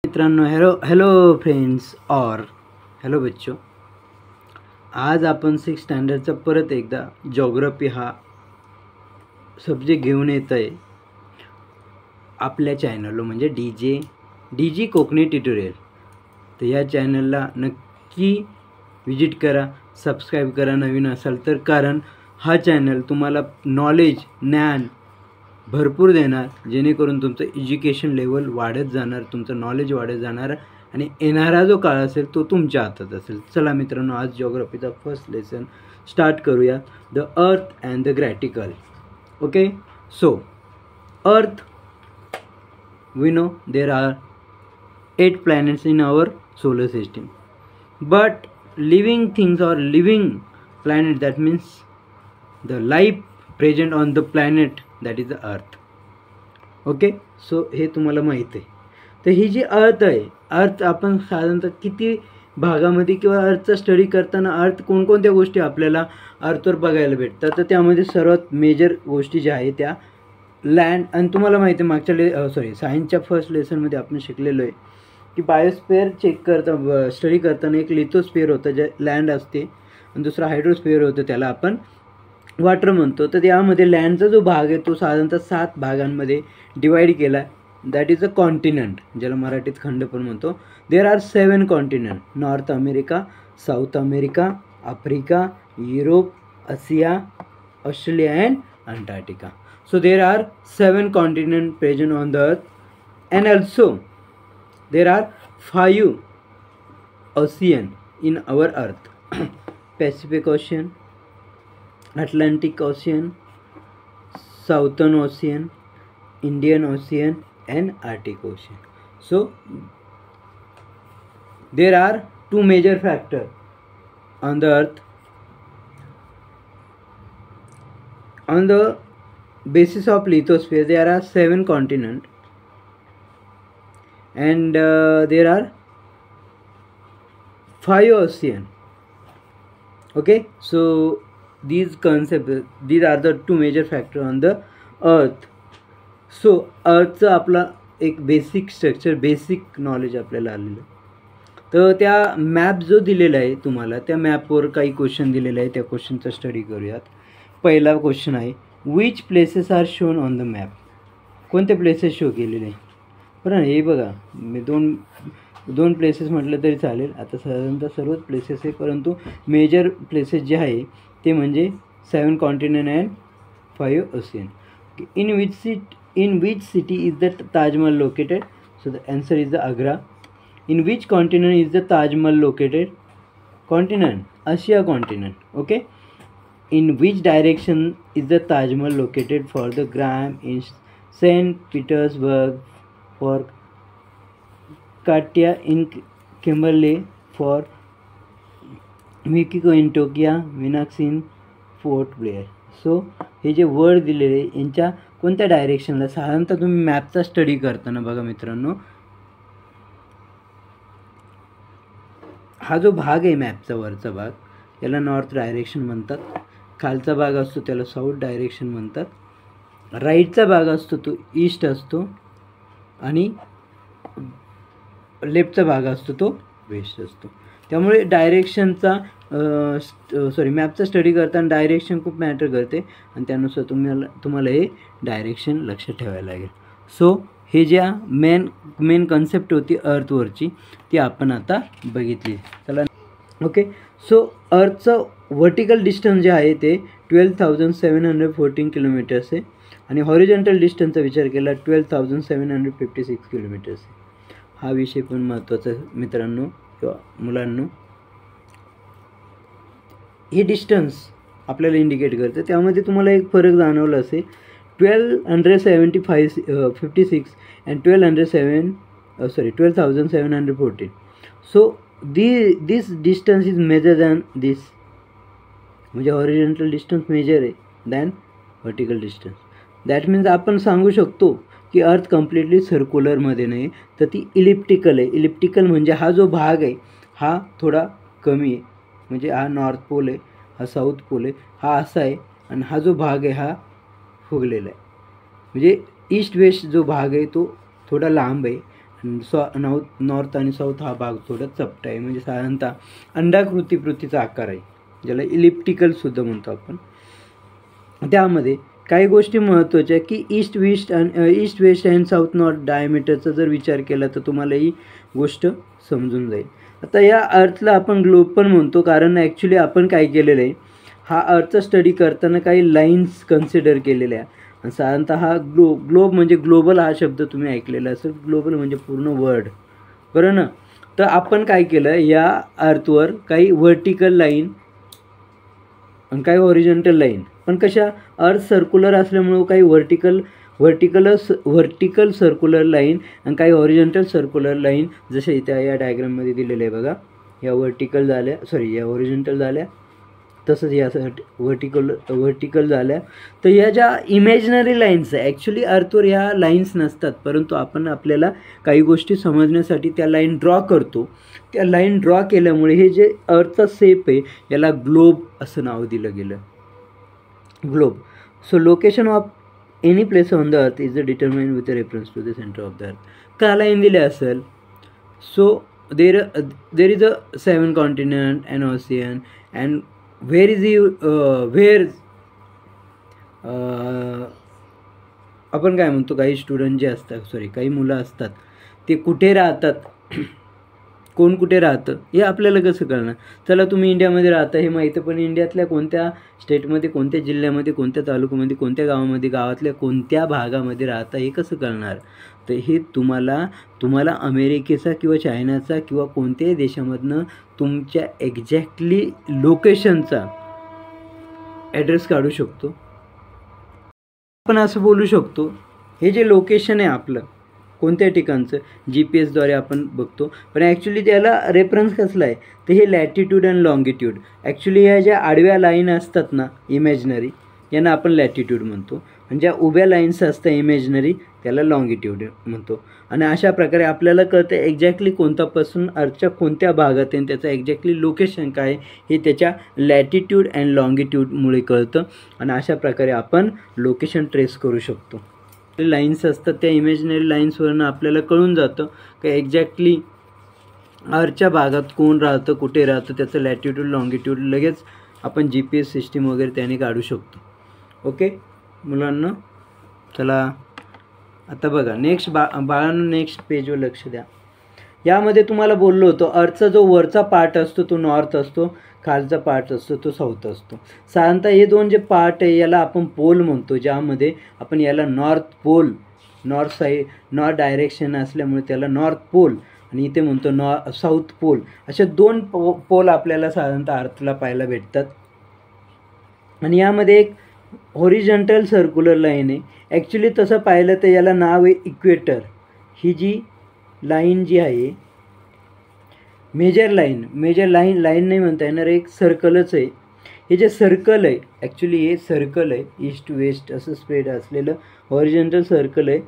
मित्रांनो, hello hello friends और hello बच्चों, आज आपण 6th स्टँडर्डचा परत एकदा जॉग्रफी हा सब्जेक्ट घेऊन येत आहे आपल्या चॅनलला, म्हणजे डी जी कोकणी ट्युटोरियल. तर या चॅनलला नक्की विजिट करा, सबस्क्राईब करा नवीन असाल तर, कारण हा चॅनल तुम्हाला नॉलेज ज्ञान भरपूर देणार, जेणेकरून तुमचं एज्युकेशन लेवल वाढत जाणार, तुमचं नॉलेज वाढत जाणार आणि येणारा जो काळ असेल तो तुमच्या हातात असेल. चला मित्रांनो, आज जिओग्राफीचा फर्स्ट लेसन स्टार्ट करूया, the earth and the graticule. Okay, so earth, we know there are 8 planets in our solar system, but living things or living planet, that means the life present on the planet, that is the earth. Okay, so हे तुम्हाला माहीत आहे. तर ही जी अर्थ आहे, अर्थ आपण साधारणतः किती भागामध्ये किंवा अर्थचा स्टडी करताना अर्थ कोणकोणत्या गोष्टी आपल्याला अर्थवर बघायला भेटतात, तर त्यामध्ये सर्वात मेजर गोष्टी ज्या आहेत त्या लँड. आणि तुम्हाला माहिती आहे मागच्या सायन्सच्या फर्स्ट लेसनमध्ये आपण शिकलेलो आहे की बायोस्फिअर स्टडी करताना एक लिथोस्फिअर होतं जे लँड असते, आणि दुसरा हायड्रोस्फिअर होतं त्याला आपण वॉटर म्हणतो. तर त्यामध्ये लँडचा जो भाग आहे तो साधारणतः 7 भागांमध्ये डिवाईड केला, दॅट इज अ कॉन्टिनेंट, ज्याला मराठीत खंड पण म्हणतो. There are 7 continent: north America, south America, Africa, Europe, Asia, Australia and Antarctica. So there are 7 continents present on the earth, and also there are 5 oceans in our earth: Pacific Ocean, Atlantic Ocean, Southern Ocean, Indian Ocean and Arctic Ocean. So there are 2 major factors on the earth. On the basis of lithosphere there are 7 continents, and there are 5 oceans. Okay, so these are the 2 major factors on the earth. So earthचं आपला एक basic structure, basic knowledge आपल्याला आलेलं. तर त्या map जो दिलेला आहे तुम्हाला, त्या मॅपवर काही क्वेश्चन दिलेले आहे, त्या क्वेश्चनचा स्टडी करूयात. पहिला क्वेश्चन आहे, which places are shown on the map. कोणते प्लेसेस शो केलेले आहे बरं. हे बघा, मी दोन प्लेसेस म्हटलं तरी चालेल, आता साधारणतः सर्वच प्लेसेस आहे, परंतु मेजर प्लेसेस जे आहे ते म्हणजे 7 continent and 5 ocean. In which city is the Taj Mahal located. So the answer is the Agra. In which continent is the Taj Mahal located. Continent, Asia continent. Okay. In which direction is the Taj Mahal located? For the Gram in St. Petersburg, for Katia in Kimberley, for Mexico in Tokyo, Minax in Fort Blair. So हे जे word दिलेले यांच्या कोणत्या डायरेक्शनला, साधारणतः तुम्ही मॅपचा study करताना बघा मित्रांनो, हा जो भाग आहे मॅपचा वरचा भाग, याला नॉर्थ डायरेक्शन म्हणतात. खालचा भाग असतो त्याला साऊथ डायरेक्शन म्हणतात. राईटचा भाग असतो तो ईस्ट असतो, आणि लेफ्टचा भाग असतो तो वेस्ट असतो. त्यामुळे डायरेक्शनचा मॅपचा स्टडी करताना डायरेक्शन खूप मॅटर करते, आणि त्यानुसार तुम्हाला हे डायरेक्शन लक्षात ठेवायला लागेल. सो हे ज्या मेन कन्सेप्ट होती अर्थवरची ती आपण आता बघितली. चला, ओके. सो अर्थचं व्हर्टिकल डिस्टन्स जे आहे ते 12,714 किलोमीटर्स आहे, आणि हॉरिझॉन्टल डिस्टन्सचा विचार केला 12,756 किलोमीटर्स आहे. हा विषय पण महत्त्वाचा मित्रांनो किंवा मुलांनो. हे डिस्टन्स आपल्याला इंडिकेट करते, त्यामध्ये तुम्हाला एक फरक जाणवला असेल. 12,756 and 12,714. So this distance is measured than this, म्हणजे हॉरिझॉन्टल डिस्टन्स मेजर आहे than vertical distance. That means आपण सांगू शकतो की अर्थ कम्प्लिटली सर्क्युलरमध्ये नाही, तर ती इलिप्टिकल आहे. इलिप्टिकल म्हणजे हा जो भाग आहे हा थोडा कमी आहे, म्हणजे हा नॉर्थ पोल आहे, हा साऊथ पोल आहे, हा असा आहे, आणि हा जो भाग आहे हा फुगलेला आहे. म्हणजे ईस्ट वेस्ट जो भाग आहे तो थोडा लांब आहे, नॉर्थ आणि साऊथ हा भाग थोडा चपटा आहे, म्हणजे साधारणतः अंडाकृतीचा आकार आहे, ज्याला इलिप्टिकलसुद्धा म्हणतो आपण. त्यामध्ये काही गोष्टी महत्त्वाच्या की east west and south north डायमीटरचा जर विचार केला तर तुम्हाला ही गोष्ट समजून जाईल. आता या अर्थला आपण ग्लोब पण म्हणतो, कारण ॲक्च्युली आपण काय केलेलं आहे, हा अर्थचा स्टडी करताना काही लाईन्स कन्सिडर केलेल्या आहे. आणि साधारणतः हा ग्लोब म्हणजे ग्लोबल हा शब्द तुम्ही ऐकलेला असेल. ग्लोबल म्हणजे पूर्ण वर्ल्ड, बरं ना. तर आपण काय केलं, या अर्थवर काही व्हर्टिकल लाईन आणि काही हॉरिझॉन्टल लाईन, पण कशा, अर्थ सर्क्युलर असल्यामुळं काही व्हर्टिकल सर्क्युलर लाईन आणि काही हॉरिझॉन्टल सर्क्युलर लाईन, जसे इथे या डायग्राममध्ये दिलेलं आहे बघा. या व्हर्टिकल झाल्या, या हॉरिझॉन्टल झाल्या, तसंच या व्हर्टिकल झाल्या. तर या ज्या इमॅजिनरी लाईन्स आहे, ॲक्च्युली अर्थवर ह्या लाईन्स नसतात, परंतु आपण आपल्याला काही गोष्टी समजण्यासाठी त्या लाईन ड्रॉ करतो. त्या लाईन ड्रॉ केल्यामुळे हे जे अर्थचा शेप आहे याला ग्लोब असं नाव दिलं गेलं, globe. So location of any place on the earth is determined with reference to the centre of the earth. का लाईन दिले असेल, so there is a 7 continent and ocean and आपण काय म्हणतो, काही स्टुडंट जे असतात, काही मुलं असतात, ते कुठे राहतात, कोण कुठे राहतं हे आपल्याला कसं कळणार. चला तुम्ही इंडियामध्ये राहता हे माहिती, पण इंडियातल्या कोणत्या स्टेटमध्ये, कोणत्या जिल्ह्यामध्ये, कोणत्या तालुक्यामध्ये, कोणत्या गावामध्ये, गावातल्या कोणत्या भागामध्ये राहता हे कसं कळणार. तर हे तुम्हाला अमेरिकेचा किंवा चायनाचा किंवा कोणत्याही देशामधनं तुमच्या एक्झॅक्टली लोकेशनचा ॲड्रेस काढू शकतो. आपण असं बोलू शकतो, हे जे लोकेशन आहे आपलं कोणत्या ठिकाणचं GPS द्वारे आपण बघतो, पण ॲक्च्युली त्याला रेफरन्स कसला आहे, तर हे लॅटिट्यूड अँड लॉंगिट्यूड. ॲक्च्युली ह्या ज्या आडव्या लाईन असतात ना इमॅजिनरी, यांना आपण लॅटिट्यूड म्हणतो, आणि ज्या उभ्या लाईन्स असतात इमॅजिनरी त्याला लॉंगिट्यूड म्हणतो. आणि अशा प्रकारे आपल्याला कळतं एक्झॅक्टली कोणतापासून अर्थच्या कोणत्या भागात आहे, त्याचं एक्झॅक्टली लोकेशन काय हे त्याच्या लॅटिट्यूड अँड लॉंगिट्यूडमुळे कळतं. आणि अशा प्रकारे आपण लोकेशन ट्रेस करू शकतो. लाईन्स असतात त्या इमॅजिनरी लाईन्सवरनं आपल्याला कळून जातं की एक्झॅक्टली अर्थच्या भागात कोण राहतं, कुठे राहतं, त्याचं लॅटिट्यूड लॉंगिट्यूड लगेच आपण GPS सिस्टीम वगैरे त्याने काढू शकतो. ओके मुलांना, चला आता बघा नेक्स्ट बाळांनो नेक्स्ट पेजवर लक्ष द्या. यामध्ये तुम्हाला बोललो होतो अर्थचा जो वरचा पार्ट असतो तो नॉर्थ असतो, खालचा पार्ट असतो तो साऊथ असतो. साधारणतः हे दोन जे पार्ट आहे याला आपण पोल म्हणतो, ज्यामध्ये आपण याला नॉर्थ डायरेक्शन असल्यामुळे त्याला नॉर्थ पोल, आणि इथे म्हणतो साऊथ पोल. असे दोन पोल आपल्याला साधारणतः अर्थला पाहायला भेटतात. आणि यामध्ये एक हॉरिझॉन्टल सर्क्युलर लाईन आहे. ॲक्च्युली तसं पाहिलं तर याला नाव आहे इक्वेटर. ही जी लाईन जी आहे मेजर लाईन नाही म्हणता येणार, एक सर्कलच आहे. हे जे सर्कल आहे ॲक्च्युली हे सर्कल आहे, ईस्ट वेस्ट असं स्प्रेड असलेलं हॉरिझॉन्टल सर्कल आहे,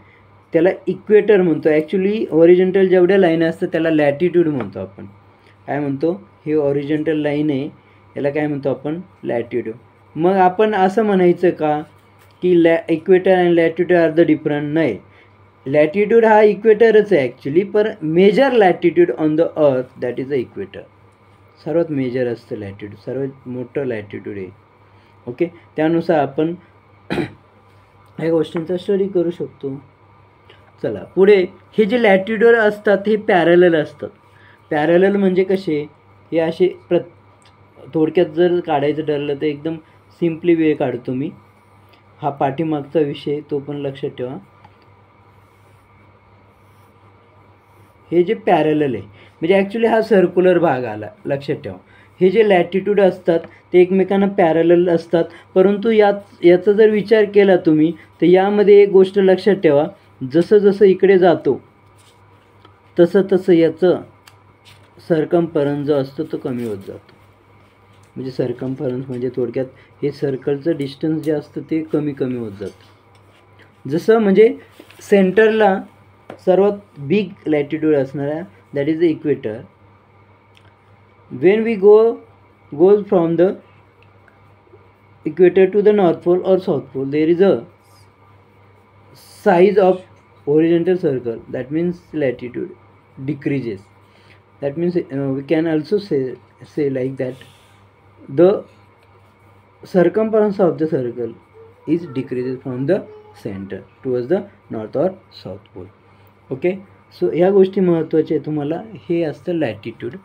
त्याला इक्वेटर म्हणतो. ॲक्च्युली हॉरिझॉन्टल जेवढ्या लाईन असतात त्याला लॅटिट्यूड म्हणतो आपण. काय म्हणतो, हे हॉरिझॉन्टल लाईन आहे याला काय म्हणतो आपण, लॅटिट्यूड. मग आपण असं म्हणायचं का की equator and latitude are the different, नाही. लॅटिट्यूड हा इक्वेटरच आहे ॲक्च्युली, पण major latitude on the earth that is a equator. सर्वात मेजर असतं लॅटिट्यूड, सर्वात मोठं लॅटिट्यूड आहे. ओके, त्यानुसार आपण ह्या गोष्टींचा स्टडी करू शकतो. चला पुढे, हे जे लॅटिट्यूड असतात हे पॅरलल असतात. पॅरलल म्हणजे कसे, हे असे थोडक्यात जर काढायचं ठरलं तर एकदम सिम्पली वे काढतो मी. हा पाठीमागचा विषय तो पण लक्षात ठेवा. हे जे पॅरलल आहे म्हणजे ॲक्च्युली हा सर्क्युलर भाग आला, लक्षात ठेवा. हे जे लॅटिट्यूड असतात ते एकमेकांना पॅरलल असतात, परंतु याचा जर विचार केला तुम्ही तर यामध्ये एक गोष्ट लक्षात ठेवा, जसं जसं इकडे जातो तसं तसं याचं सर्कम्फरन्स जो असतो तो कमी होत जातो. म्हणजे सर्कम्फरन्स म्हणजे थोडक्यात हे सर्कलचं डिस्टन्स जे असतं ते कमी कमी होत जातं. जसं म्हणजे सेंटरला सर्वात बिग लॅटिट्यूड असणारा that is the equator. When we goes from the equator to the north pole or south pole, there is a size of horizontal circle, that means latitude decreases. That means we can also say like that the circumference of the circle is decreases from the center towards the north or south pole. Okay, so ह्या गोष्टी महत्त्वाच्या आहे. तुम्हाला हे असतं latitude.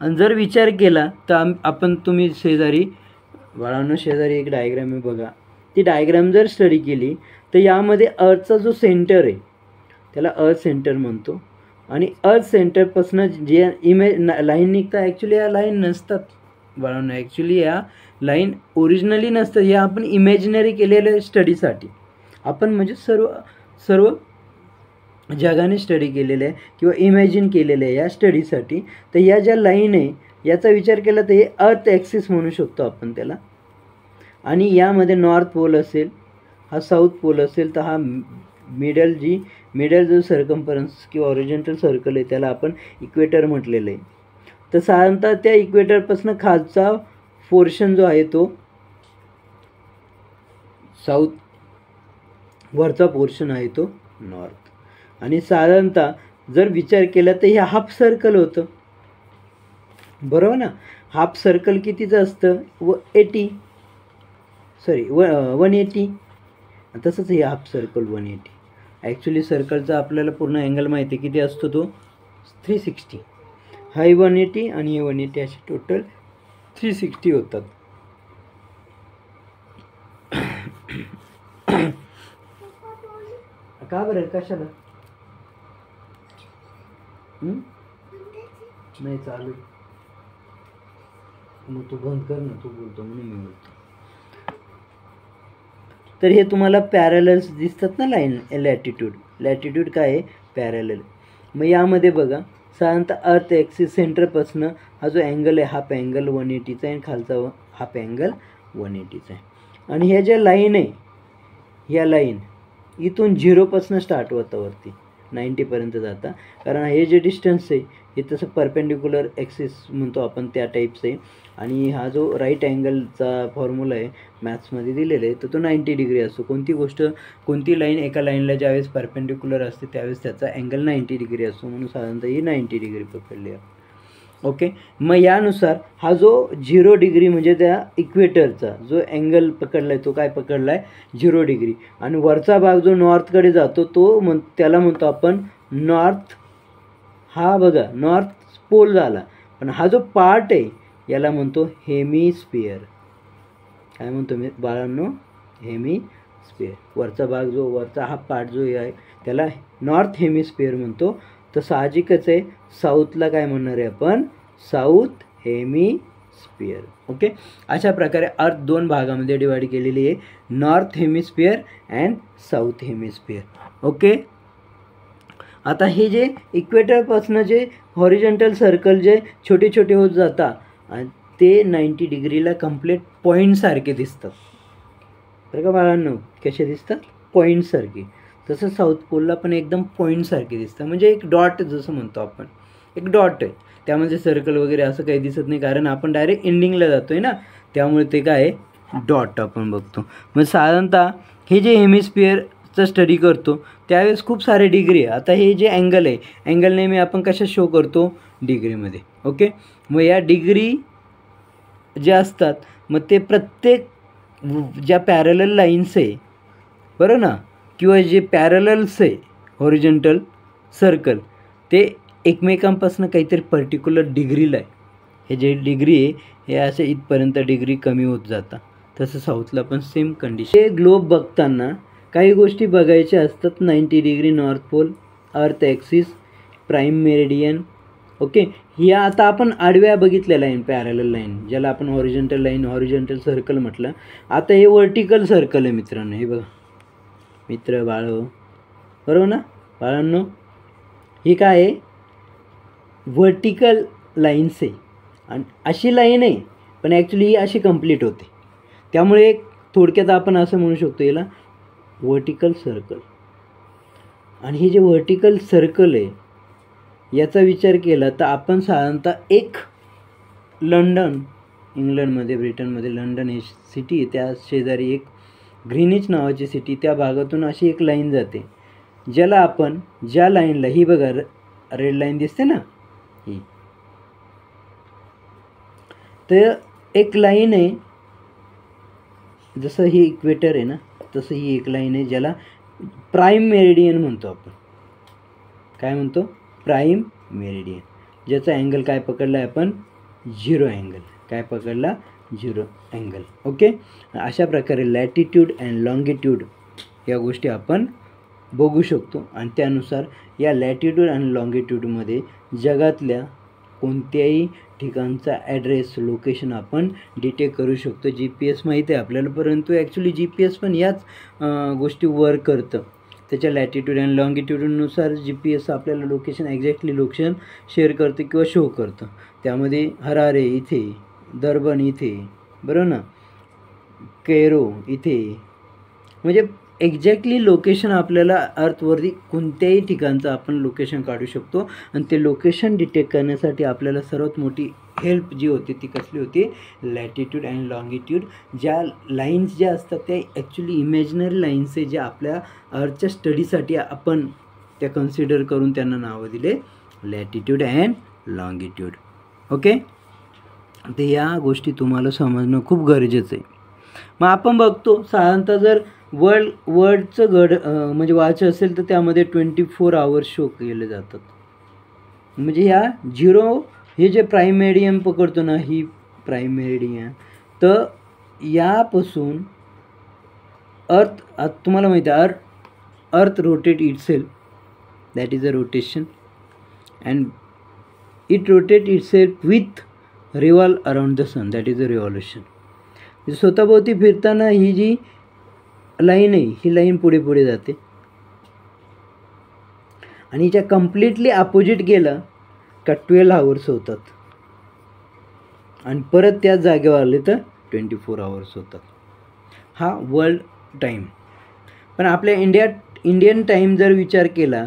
आणि जर विचार केला तर आपण तुम्ही शेजारी बाळांनो शेजारी एक डायग्राम आहे बघा. ती डायग्राम जर स्टडी केली तर यामध्ये अर्थचा जो सेंटर आहे त्याला अर्थ सेंटर म्हणतो. आणि अर्थ सेंटरपासून जे लाईन निघतात ॲक्च्युली या लाईन नसतात बाळांनो. ॲक्च्युली या लाईन ओरिजिनली नसतात. या आपण इमॅजिनरी केलेल्या स्टडीसाठी आपण म्हणजे सर्व जगाने स्टडी केलेलं आहे किंवा इमॅजिन केलेलं आहे या स्टडीसाठी. तर या ज्या लाईन आहे याचा विचार केला तर हे अर्थ ॲक्सिस म्हणू शकतो आपण त्याला. आणि यामध्ये नॉर्थ पोल असेल, हा साऊथ पोल असेल, तर हा मिडल जो सर्कम्फरन्स किंवा हॉरिझॉन्टल सर्कल आहे त्याला आपण इक्वेटर म्हटलेलं आहे. तर साधारणतः त्या इक्वेटरपासून खालचा पोर्शन जो आहे तो साऊथ, वरचा पोर्शन आहे तो नॉर्थ. आणि साधारणतः जर विचार केला तर हे हाफ सर्कल होतं बरोबर ना. हाफ सर्कल कितीचं असतं 180. तसंच हे हाफ सर्कल 180. ॲक्च्युली सर्कलचा आपल्याला पूर्ण अँगल माहिती आहे किती असतो तो 360. हा 180 आणि हे 180 असे टोटल 360 होतात. का बरं कशाला नाही चालू मग तू बंद कर ना, तू बोलतो म्हणून मी बोलतो. तर हे तुम्हाला पॅरलल्स दिसतात ना लाईन. लॅटिट्यूड काय आहे पॅरलल. मग यामध्ये बघा साधारणतः अर्थ ॲक्सिस सेंटरपासून हा जो अँगल आहे हाफ अँगल 180चा आहे आणि खालचा हाफ अँगल 180चा आहे. आणि ह्या ज्या लाईन आहे ह्या लाईन इथून 0पासून स्टार्ट होतं वरती 90पर्यंत जाता. कारण हे जे डिस्टन्स आहे हे तसं परपेंडिक्युलर ॲक्सिस म्हणतो आपण त्या टाईपचं आहे. आणि हा जो राईट अँगलचा फॉर्म्युला आहे मॅथ्समध्ये दिलेला आहे तर तो 90 डिग्री असतो. कोणती लाईन एका लाईनला ज्यावेळेस परपेंडिक्युलर असते त्यावेळेस त्याचा अँगल 90 डिग्री असतो. म्हणून साधारणतः ही 90 डिग्री पकडली आहे. ओके, मग यानुसार हा जो 0 डिग्री म्हणजे त्या इक्वेटरचा जो अँगल पकडला आहे तो काय पकडला आहे 0 डिग्री. आणि वरचा भाग जो नॉर्थकडे जातो तो त्याला म्हणतो आपण नॉर्थ. हा बघा नॉर्थ पोल झाला. पण हा जो पार्ट आहे याला म्हणतो हेमिस्फिअर. काय म्हणतो मी बाळांनो हेमिस्फिअर. वरचा भाग जो वरचा हा पार्ट जो आहे त्याला नॉर्थ हेमिस्फिअर म्हणतो. तर साहजिकच आहे साऊथला काय म्हणणार आहे आपण साऊथ हेमिस्फिअर. ओके, अशा प्रकारे अर्थ 2 भागामध्ये डिवाइड केलेली आहे, north hemisphere and south hemisphere. Okay, आता हे जे इक्वेटरपासून जे हॉरिझॉन्टल सर्कल जे छोटे छोटे होत जातात आणि ते 90 डिग्रीला कंप्लीट पॉईंटसारखे दिसतात बरं का बाळांनो. कसे दिसतात पॉईंटसारखे. तसं साऊथ पोलला पण एकदम पॉईंटसारखे दिसतं. म्हणजे एक डॉट जसं म्हणतो आपण एक डॉट आहे त्यामध्ये सर्कल वगैरे असं काही दिसत नाही कारण आपण डायरेक्ट एंडिंगला जातो आहे ना. त्यामुळे ते काय आहे डॉट आपण बघतो. मग साधारणतः हे जे हेमिस्फिअरचं स्टडी करतो त्यावेळेस खूप सारे डिग्री आहे. आता हे जे अँगल आहे अँगल नेहमी आपण कशात शो करतो डिग्रीमध्ये. ओके, मग या डिग्री जे असतात मग ते प्रत्येक ज्या पॅरलल लाईन्स आहे बरं ना किंवा जे पॅरलल्स आहे हॉरिझॉन्टल सर्कल ते एकमेकांपासून काहीतरी पर्टिक्युलर डिग्रीला आहे. हे जे डिग्री आहे हे असे इथपर्यंत डिग्री कमी होत जातात. तसं साऊथला पण सेम कंडिशन. हे ग्लोब बघताना काही गोष्टी बघायच्या असतात. 90 डिग्री नॉर्थ पोल, अर्थ ॲक्सिस, प्राईम मेरिडियन. ओके, ह्या आता आपण आडव्या बघितल्या लाईन पॅरलल लाईन ज्याला आपण हॉरिझॉन्टल लाईन हॉरिझॉन्टल सर्कल म्हटलं. आता हे वर्टिकल सर्कल आहे मित्रांनो. हे बघा मित्र बाळो बरोबर ना बाळांनो. ही काय आहे व्हर्टिकल लाईन्स आहे आणि अशी लाईन आहे पण ॲक्च्युली ही अशी कंप्लीट होते. त्यामुळे थोडक्यात आपण असं म्हणू शकतो याला व्हर्टिकल सर्कल. आणि हे जे व्हर्टिकल सर्कल आहे याचा विचार केला तर आपण साधारणतः एक लंडन इंग्लंडमध्ये ब्रिटनमध्ये लंडन ही सिटी आहे त्या शेजारी एक ग्रीनिच नावाची सिटी त्या भागातून अशी एक लाईन जाते ज्याला आपण ज्या लाईनला, ही बघा रेड लाईन दिसते ना ही, तर एक लाईन आहे, जसं ही इक्वेटर आहे ना तसं ही एक लाईन आहे ज्याला प्राईम मेरिडियन म्हणतो आपण. काय म्हणतो? Prime meridian. ज्याचा अँगल काय पकडला आहे आपण? 0 अँगल. काय पकडला? 0 अँगल. ओके. अशा प्रकारे लॅटिट्यूड अँड लॉंगिट्यूड या गोष्टी आपण बघू शकतो आणि त्यानुसार या लॅटिट्यूड आणि लॉंगिट्यूडमध्ये जगातल्या कोणत्याही ठिकाणचा ॲड्रेस, लोकेशन आपण डिटेक्ट करू शकतो. GPS माहिती आहे आपल्याला, परंतु ॲक्च्युली GPS पण याच गोष्टी वर्क करतं. त्याच्या लॅटिट्यूड अँड लॉंगिट्यूडनुसार GPS आपल्याला लोकेशन, एक्झॅक्टली लोकेशन शेअर करतं किंवा शो करतं. त्यामध्ये हरारे इथे, दर्बन इथे, बरोबर ना, कैरो इथे, म्हणजे एक्झॅक्टली लोकेशन आपल्याला अर्थवरती कोणत्याही ठिकाणचं आपण लोकेशन काढू शकतो. आणि ते लोकेशन डिटेक्ट करण्यासाठी आपल्याला सर्वात मोठी हेल्प जी होती ती कसली होती? Latitude and longitude. ज्या लाईन्स ज्या असतात त्या ॲक्च्युली इमॅजिनरी लाईन्स आहे, ज्या आपल्या अर्थच्या स्टडीसाठी आपण त्या कन्सिडर करून त्यांना नावं दिले लॅटिट्यूड अँड लॉंगिट्यूड. ओके. तर या गोष्टी तुम्हाला समजणं खूप गरजेचं आहे. मग आपण बघतो साधारणतः जर वर्ल्डचं म्हणजे वॉच असेल तर त्यामध्ये 24 आवर्स शो केले जातात. म्हणजे ह्या 0, हे जे प्राईम मेरिडियन पकडतो ना, ही प्राईम मेरिडियन, तर यापासून अर्थ, आता तुम्हाला माहिती आहे earth rotate itself, that is a rotation, and it rotate itself with revolve around the sun, that is a revolution. स्वतःभोवती फिरताना ही जी लाईन आहे ही लाईन पुढे पुढे जाते आणि हिच्या कम्प्लिटली अपोजिट गेलं का 12 आवर्स होतात आणि परत त्या जागेवर आले तर 24 आवर्स होतात. हा वर्ल्ड टाईम. पण आपल्या इंडियन टाईम जर विचार केला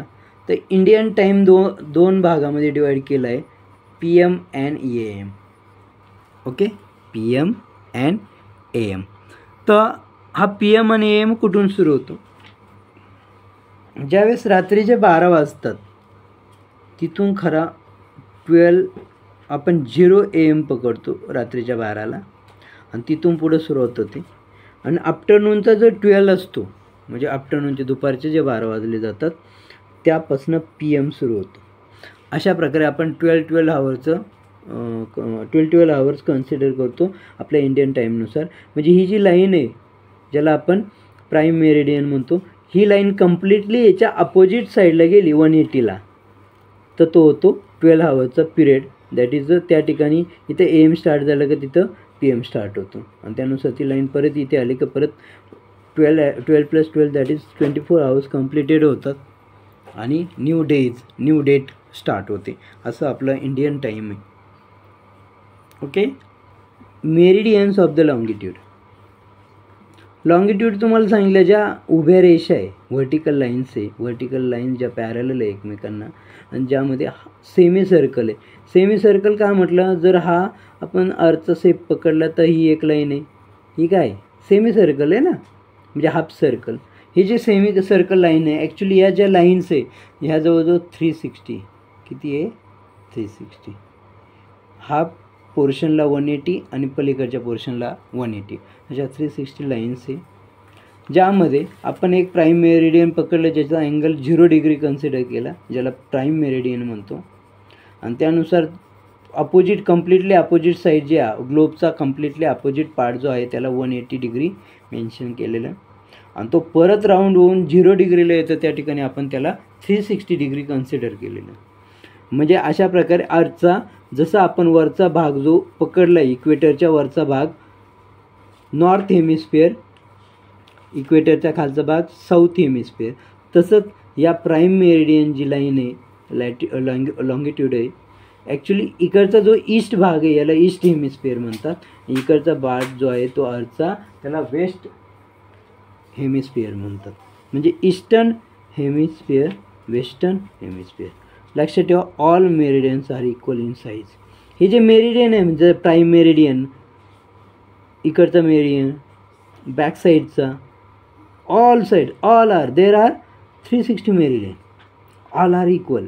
तर इंडियन टाईम दोन भागामध्ये डिवाईड केला आहे, PM and AM. Okay. PM and AM. तर हा PM आणि AM कुठून सुरू होतो? ज्यावेळेस रात्रीचे 12 वाजतात तिथून खरा 12 आपण 0 AM पकडतो रात्रीच्या 12ला आणि तिथून पुढं सुरुवात होते. आणि आफ्टरनूनचा जो 12 असतो, म्हणजे आफ्टरनूनचे दुपारचे जे 12 वाजले जातात त्यापासून PM सुरू होतो. अशा प्रकारे आपण 12 आवर्स कन्सिडर करतो आपल्या इंडियन टाईमनुसार. म्हणजे ही जी लाईन आहे ज्याला आपण प्राईम मेरिडियन म्हणतो, ही लाईन कम्प्लिटली याच्या अपोजिट साईडला गेली 180ला तर तो होतो 12 आवर्सचा पिरियड. दॅट इज त्या ठिकाणी इथे AM स्टार्ट झालं का तिथं PM स्टार्ट होतो आणि त्यानुसार ती लाईन परत इथे आली का परत 12 + 12 दॅट इज 24 आवर्स कम्प्लिटेड होतात आणि न्यू डेट स्टार्ट होते. असं आपलं इंडियन टाईम आहे. Okay. Meridians of the longitude. Longitude तुम्हाला सांगितलं ज्या उभ्या रेषा आहे, व्हर्टिकल लाईन्स आहे, व्हर्टिकल लाईन्स ज्या पॅरलल आहे एकमेकांना आणि ज्यामध्ये सेमी सर्कल आहे. सेमी सर्कल का म्हटलं? जर हा आपण अर्थचा शेप पकडला तर ही एक लाईन आहे, ही काय सेमी सर्कल आहे ना, म्हणजे हाफ सर्कल. ही जी सेमी सर्कल लाईन आहे ॲक्च्युली या ज्या लाईन्स आहे ह्या जवळजवळ 360, किती आहे 360. हा पोर्शनला 180 आणि पलीकडच्या पोर्शनला 180, अशा 360 लाईन्स आहे. ज्यामध्ये आपण एक प्राईम मेरिडियन पकडलं ज्याचा अँगल 0 डिग्री कन्सिडर केला, ज्याला प्राईम मेरिडियन म्हणतो. आणि त्यानुसार कम्प्लिटली अपोजिट साईड जे ग्लोबचा कम्प्लिटली अपोजिट पार्ट जो आहे त्याला 180 डिग्री मेन्शन केलेलं आणि तो परत राऊंड होऊन 0 डिग्रीला येतं, त्या ठिकाणी आपण त्याला 360 डिग्री कन्सिडर केलेलं. म्हणजे अशा प्रकारे अर्थचा जसा आपण वरचा भाग जो पकडला इक्वेटरच्या वरचा भाग नॉर्थ हेमिस्फिअर, इक्वेटरच्या खालचा भाग साऊथ हेमिस्फिअर, तसंच या प्राईम मेरिडियन जी लाईन आहे लॉंगिट्यूड आहे ॲक्च्युली इकडचा जो ईस्ट भाग आहे याला ईस्ट हेमिस्फिअर म्हणतात, इकडचा भाग जो आहे तो अर्थचा त्याला वेस्ट हेमिस्फिअर म्हणतात. म्हणजे ईस्टर्न हेमिस्फिअर, वेस्टर्न हेमिस्फिअर. लक्षात ठेवा all meridians are equal in size. हे जे मेरिडियन आहे म्हणजे प्राईम मेरिडियन, इकडचा मेरिडियन, बॅक साईडचा, all are there are 360 meridian, all are equal.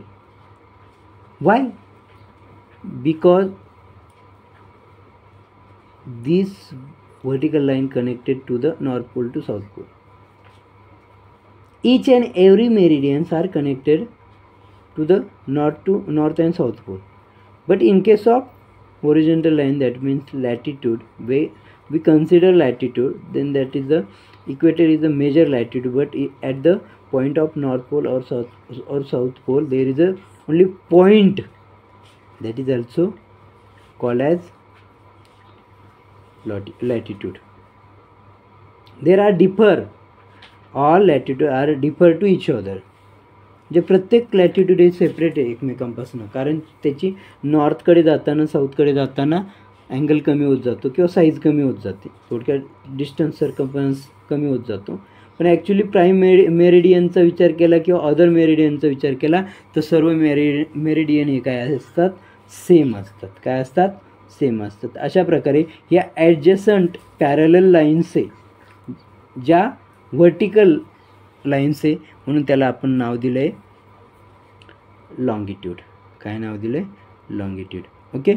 Why? Because this vertical line connected to the North Pole to South Pole. Each and every meridians are connected to the North and South Pole. But in case of horizontal line, that means latitude, we consider latitude, then that is the equator is the major latitude, but at the point of North Pole or South Pole there is a only point, that is also called as latitude. There are differ, all latitude are differ to each other. जे प्रत्येक latitude हे separate आहे एकमेकांपासून, कारण त्याची नॉर्थकडे जाताना साऊथकडे जाताना angle कमी होत जातो किंवा साईज कमी होत जाते, थोडक्यात डिस्टन्स सर्कम्फरन्स कमी होत जातो. पण ॲक्च्युली प्राईम मेरिडियनचा विचार केला किंवा अदर मेरिडियनचा विचार केला तर सर्व मेरिडियन हे काय असतात, सेम असतात. काय असतात, सेम असतात. अशा प्रकारे या ॲडजसंट पॅरलल लाईन्स आहे, ज्या व्हर्टिकल लाईन्स आहे, म्हणून त्याला आपण नाव दिलं आहे लॉंगिट्यूड. काय नाव दिलं आहे, longitude. Okay.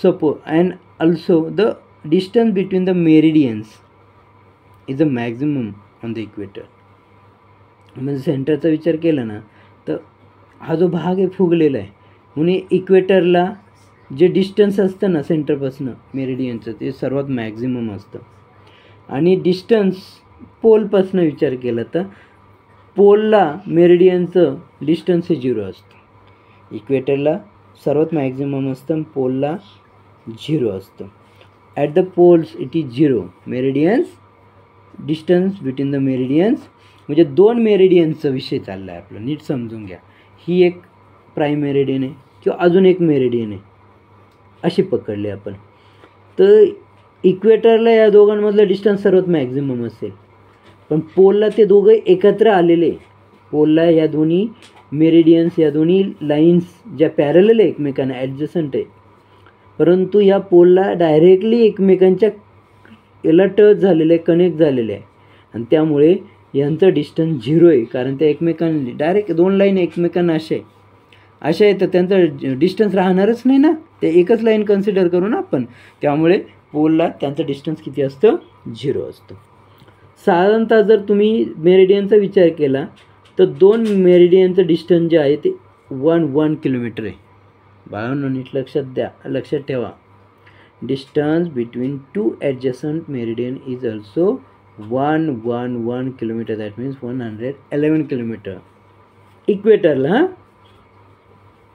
Suppose and also the distance between the meridians is a maximum on the equator. म्हणजे सेंटरचा विचार केला ना तर हा जो भाग आहे फुगलेला आहे, म्हणून इक्वेटरला जे डिस्टन्स असतं ना सेंटरपासून मेरिडियनचं ते सर्वात मॅक्झिमम असतं. आणि डिस्टन्स पोलपासून विचार केला तर पोलला मेरिडियनचं डिस्टन्स हे 0 असतं. इक्वेटरला सर्वात मॅक्झिमम असतं, पोलला 0 असतं. At the poles it is 0. Meridians distance between the meridians, म्हणजे 2 मेरिडियनचा विषय चालला आहे आपला, नीट समजून घ्या. ही एक प्राईम मेरिडियन आहे किंवा अजून एक मेरिडियन आहे अशी पकडली आपण. तर इक्वेटरला या दोघांमधलं डिस्टन्स सर्वात मॅक्झिमम असेल, पण पोलला ते दोघं एकत्र आलेले. पोलला या दोन्ही मेरिडियन्स, या दोन्ही लाईन्स ज्या पॅरलल आहे एकमेकांना, ॲडजसंट आहे, परंतु या पोलला डायरेक्टली एकमेकांच्या याला टच झालेलं आहे, कनेक्ट झालेलं आहे, आणि त्यामुळे यांचं डिस्टन्स 0 आहे. कारण त्या एकमेकांना डायरेक्ट 2 लाईन एकमेकांना अशा आहे तर त्यांचं डिस्टन्स राहणारच नाही ना, ते एकच लाईन कन्सिडर करू ना आपण. त्यामुळे पोलला त्यांचं डिस्टन्स किती असतं, 0 असतं. साधारणतः जर तुम्ही मेरिडियनचा विचार केला तर 2 मेरिडियनचं डिस्टन्स जे आहे ते 1 किलोमीटर आहे. बाळांनो नीट लक्षात ठेवा. Distance between 2 adjacent meridian is also 1 kilometre. That means 111 kilometre. इक्वेटरला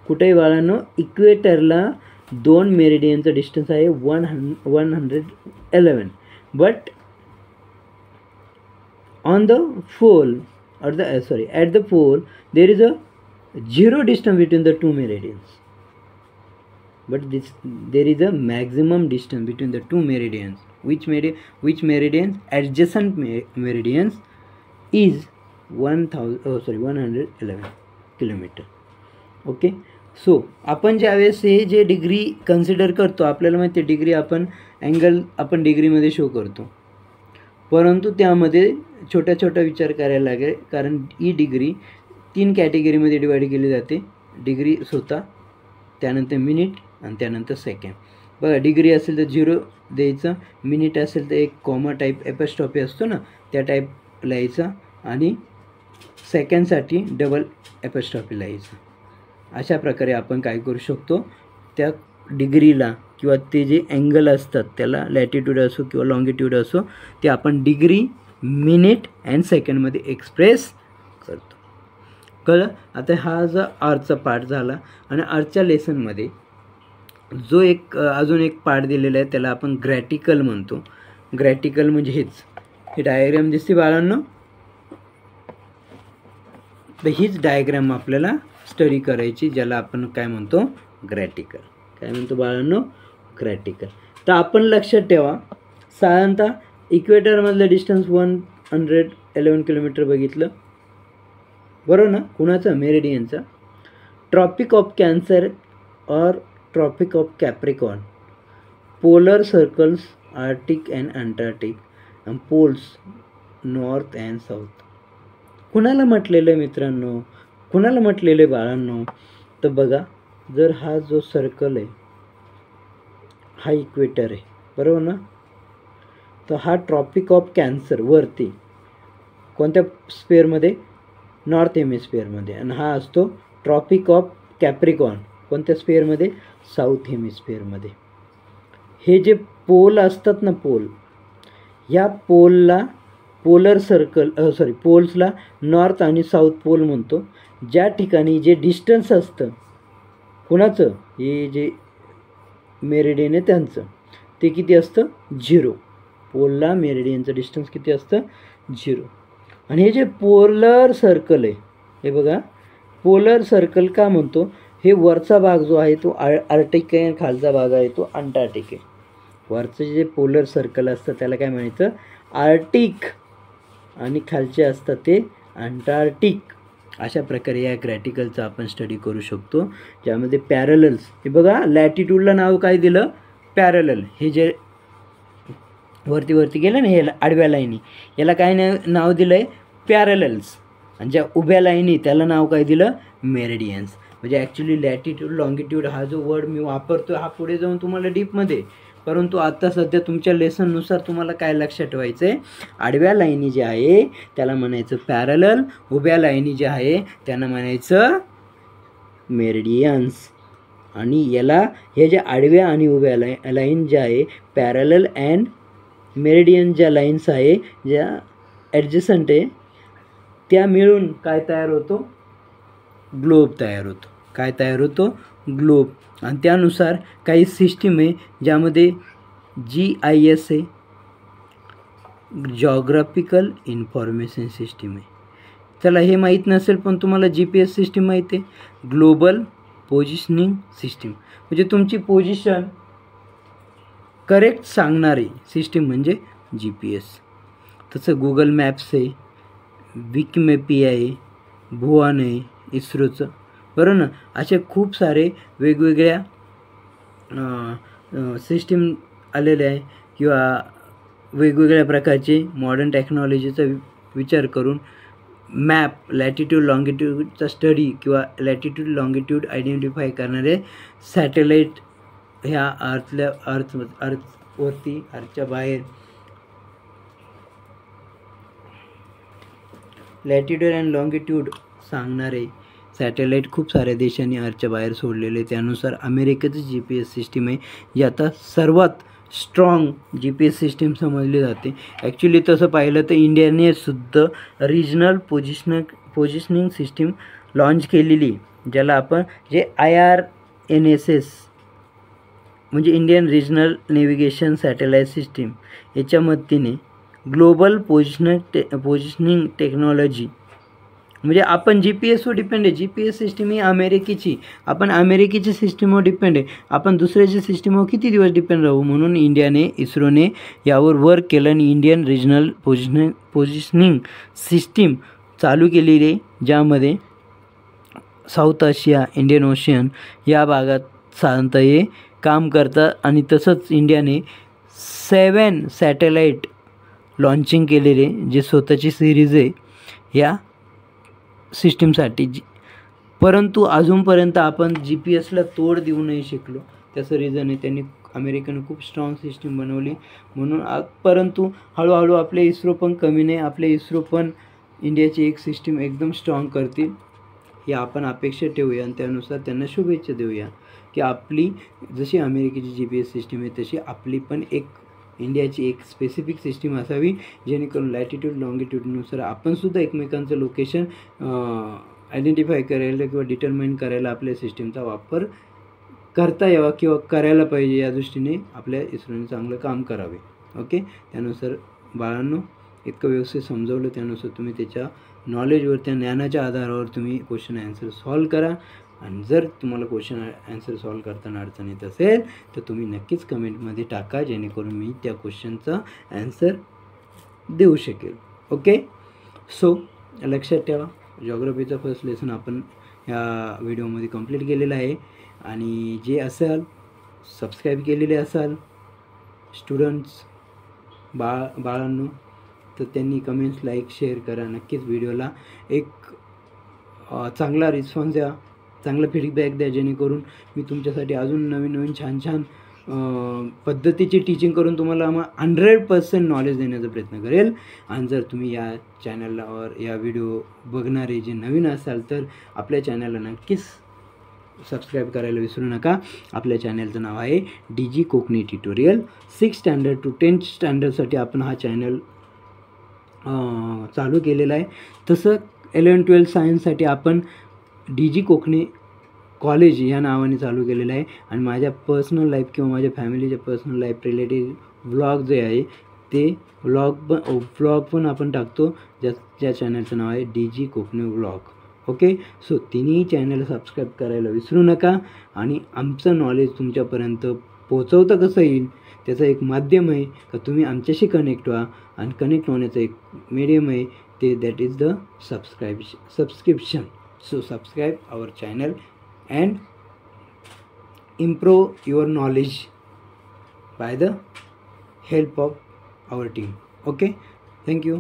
कुठेही बाळांनो, इक्वेटरला 2 मेरिडियनचं डिस्टन्स आहे 111. But on the pole or at the pole there is a 0 distance between the 2 meridians, but there is a maximum distance between the 2 meridians. Which meridians? Adjacent meridians is 111 kilometer. Okay. So आपण ज्यावेळेस हे जे degree consider करतो, आपल्याला माहिती आहे degree आपण डिग्रीमध्ये शो करतो, परंतु त्यामध्ये छोटा विचार करायला लागेल. कारण ही डिग्री 3 कॅटेगरीमध्ये डिवाईड केली जाते. डिग्री स्वतः, त्यानंतर मिनिट आणि त्यानंतर सेकंड. बघा, डिग्री असेल तर 0 द्यायचं, मिनिट असेल तर एक कॉमा टाईप एपस्ट्रॉफी असतो ना त्या टाईप लिहायचा, आणि सेकंडसाठी डबल एपस्ट्रॉफी लिहायचं. अशा प्रकारे आपण काय करू शकतो, त्या डिग्रीला किंवा ते जे अँगल असतात त्याला लॅटिट्यूड असो किंवा लॉंगिट्यूड असो, ते आपण डिग्री, मिनिट अँड सेकंडमध्ये एक्सप्रेस करतो. कळलं? आता हा जो आर्टचा पार्ट झाला, आणि आर्टच्या लेसनमध्ये जो अजून एक पार्ट दिलेला आहे त्याला आपण ग्रॅटिकल म्हणतो. ग्रॅटिकल म्हणजे हे डायग्राम दिसते बाळांनो, तर हीच डायग्राम आपल्याला स्टडी करायची, ज्याला आपण काय म्हणतो, ग्रॅटिकल. काय म्हणतो बाळांनो, ग्रॅटिकल. तर आपण लक्षात ठेवा, साधारणतः इक्वेटरमधलं डिस्टन्स 111 किलोमीटर बघितलं, बरोबर ना, कुणाचं, मेरिडियनचा. ट्रॉपिक ऑफ कॅन्सर और Tropic of Capricorn, polar circles Arctic and Antarctic, and poles north and south. कुणाला म्हटलेलं आहे मित्रांनो, कुणाला म्हटलेलं आहे बाळांनो? तर बघा, जर हा जो सर्कल आहे हा इक्वेटर आहे, बरोबर ना? तर हा ट्रॉपिक ऑफ कॅन्सर वरती कोणत्या स्पेअरमध्ये? नॉर्थ हेमिस्फिअरमध्ये. आणि हा असतो ट्रॉपिक ऑफ कॅप्रिकॉन कोणत्या स्पेअरमध्ये? साऊथ हेमिस्फिअरमध्ये. हे जे पोल असतात ना, पोल, ह्या पोलला पोलर सर्कल पोल्सला नॉर्थ आणि साऊथ पोल म्हणतो. ज्या ठिकाणी जे डिस्टन्स असतं कुणाचं, हे जे मेरिडियन आहे त्यांचं, ते किती असतं? 0. पोलला मेरिडियनचं डिस्टन्स किती असतं? 0. आणि हे जे पोलर सर्कल आहे, हे बघा, पोलर सर्कल का म्हणतो? हे वरचा भाग जो आहे तो आर्टिक आहे, खालचा भाग आहे तो अंटार्क्टिक आहे. वरचं जे पोलर सर्कल असतं त्याला काय म्हणायचं? आर्टिक. आणि खालचे असतात ते अंटार्क्टिक. अशा प्रकारे या ग्रॅटिकलचा आपण स्टडी करू शकतो, ज्यामध्ये पॅरलल्स, हे बघा, लॅटिट्यूडला नाव काय दिलं? पॅरलल. हे जे वरती वरती गेलं ना, हे आडव्या लाईनी, याला काय नाव दिलं आहे? पॅरलल्स. आणि ज्या उभ्या लाईनी त्याला नाव काय दिलं? मेरिडियन्स. म्हणजे ॲक्च्युली लॅटिट्यूड लॉंगिट्यूड हा जो वर्ड मी वापरतो हा पुढे जाऊन तुम्हाला डीपमध्ये, परंतु आत्ता सध्या तुमच्या लेसननुसार तुम्हाला काय लक्षात ठेवायचं आहे? आडव्या लाईनी जे आहे त्याला म्हणायचं पॅरलल, उभ्या लाईनी जे आहे त्यांना म्हणायचं मेरिडियन्स. आणि याला हे जे आडव्या आणि उभ्या लाईन जे आहे, पॅरलल अँड मेरिडियन ज्या लाईन्स आहे, ज्या ॲडजसंट आहे, त्या मिळून काय तयार होतो? ग्लोब तयार होतो. काय तयार होतो? ग्लोब. आणि त्यानुसार काही सिस्टीम आहे ज्यामध्ये GIS आहे, जॉग्राफिकल इन्फॉर्मेशन सिस्टीम आहे. चला, हे माहीत नसेल पण तुम्हाला GPS सिस्टीम माहीत आहे, ग्लोबल पोझिशनिंग सिस्टीम. म्हणजे तुमची पोझिशन करेक्ट सांगणारी सिस्टीम म्हणजे GPS. तसं गुगल मॅप्स आहे, विकिमेपिया आहे, भुवन आहे इस्रोचं, बरोबर ना? असे खूप सारे वेगवेगळ्या सिस्टीम आलेले आहे, किंवा वेगवेगळ्या प्रकारचे मॉडर्न टेक्नॉलॉजीचा विचार करून मॅप, लॅटिट्यूड लॉंगिट्यूडचा स्टडी किंवा लॅटिट्यूड लॉंगिट्यूड आयडेंटिफाय करणारे सॅटेलाईट ह्या अर्थवरती, अर्थच्या बाहेर लॅटिट्यूड अँड लॉंगिट्यूड सांगणारे सॅटेलाईट खूप साऱ्या देशांनी अर्थच्या बाहेर सोडलेले. त्यानुसार अमेरिकेची GPS सिस्टीम आहे जी आता सर्वात स्ट्रॉंग GPS सिस्टीम समजली जाते. ॲक्च्युली तसं पाहिलं तर इंडियाने सुद्धा रिजनल पोझिशनिंग सिस्टीम लॉन्च केलेली, ज्याला आपण जे IRNSS म्हणजे Indian regional navigation satellite system, याच्या मदतीने ग्लोबल पोझिशनिंग टेक्नॉलॉजी, म्हणजे आपण GPSवर डिपेंड आहे. GPS सिस्टीम ही अमेरिकेची, आपण अमेरिकेची सिस्टीमवर डिपेंड आहे. आपण दुसऱ्याच्या सिस्टीमवर किती दिवस डिपेंड राहू? म्हणून इस्रोने यावर वर्क केलं आणि इंडियन रिजनल पोझिशनिंग सिस्टीम चालू केलेली आहे, ज्यामध्ये साऊथ आशिया, इंडियन ओशियन या भागात साधारणतः हे काम करतात. आणि तसंच इंडियाने 7 सॅटेलाईट लॉन्चिंग केलेले, जे स्वतःची सिरीज आहे या सिस्टीमसाठी. परंतु अजूनपर्यंत आपण GPSला तोड देऊ नाही शिकलो. त्याचं रिझन आहे अमेरिकेने खूप स्ट्रॉंग सिस्टीम बनवली म्हणून. परंतु हळूहळू आपले इस्रो पण कमी नाही, आपले इस्रो पण इंडियाची एक सिस्टीम एकदम स्ट्रॉंग करतील ही आपण अपेक्षा ठेवूया. आणि त्यानुसार त्यांना शुभेच्छा देऊया की आपली जशी अमेरिकेची GPS सिस्टीम आहे तशी आपली पण एक इंडियाची एक स्पेसिफिक सिस्टीम असावी, जेणेकरून लॅटिट्यूड लॉंगिट्यूडनुसार आपणसुद्धा एकमेकांचं लोकेशन आयडेंटिफाय करायला किंवा डिटरमाइन करायला आपल्या सिस्टीमचा वापर करता यावा किंवा करायला पाहिजे. या दृष्टीने आपल्या इस्रोने चांगलं काम करावे. ओके, त्यानुसार बाळांनो इतकं व्यवस्थित समजवलं, त्यानुसार तुम्ही त्याच्या नॉलेजवर, त्या ज्ञानाच्या आधारावर तुम्ही क्वेश्चन ॲन्सर सॉल्व करा. आणि जर तुम्हाला क्वेश्चन ॲन्सर सॉल्व करताना अडचण येत असेल तर तुम्ही नक्कीच कमेंटमध्ये टाका, जेणेकरून मी त्या क्वेश्चनचा ॲन्सर देऊ शकेल. ओके, सो लक्षात ठेवा, जॉग्रफीचा फर्स्ट लेसन आपण ह्या व्हिडिओमध्ये कंप्लीट केलेला आहे. आणि जे असाल सबस्क्राईब केलेले असाल स्टुडंट्स बाळांनो तर त्यांनी कमेंट्स, लाईक, शेअर करा. नक्कीच व्हिडिओला एक चांगला रिस्पॉन्स द्या, चांगला फीडबॅक द्या, जेणेकरून मी तुमच्यासाठी अजून नवीन नवीन छान छान पद्धतीची टीचिंग करून तुम्हाला 100% नॉलेज देण्याचा प्रयत्न करेल. आणि जर तुम्ही या चॅनलवर या व्हिडिओ बघणारे जे नवीन असाल तर आपल्या चॅनलला नक्कीच सबस्क्राईब करायला विसरू नका. आपल्या चॅनलचं नाव आहे DG Konkani tutorial. 6 standard to 10th स्टँडर्डसाठी आपण हा चॅनल चालू केलेला आहे. तसं 11-12 सायन्ससाठी आपण DG कोकणी कॉलेज या नावाने चालू केलेलं आहे. आणि माझ्या पर्सनल लाईफ किंवा माझ्या फॅमिलीच्या पर्सनल लाईफ रिलेटेड व्लॉग जे आहे ते व्लॉग पण आपण टाकतो, ज्या चॅनलचं नाव आहे DG Konkani vlog. Okay, so तिन्ही चॅनल सबस्क्राईब करायला विसरू नका. आणि आमचं नॉलेज तुमच्यापर्यंत पोचवतं कसं येईल त्याचं एक माध्यम आहे का तुम्ही आमच्याशी कनेक्ट व्हा. आणि कनेक्ट होण्याचं एक मीडियम आहे ते that is the subscription. So subscribe our channel and improve your knowledge by the help of our team. Okay, thank you.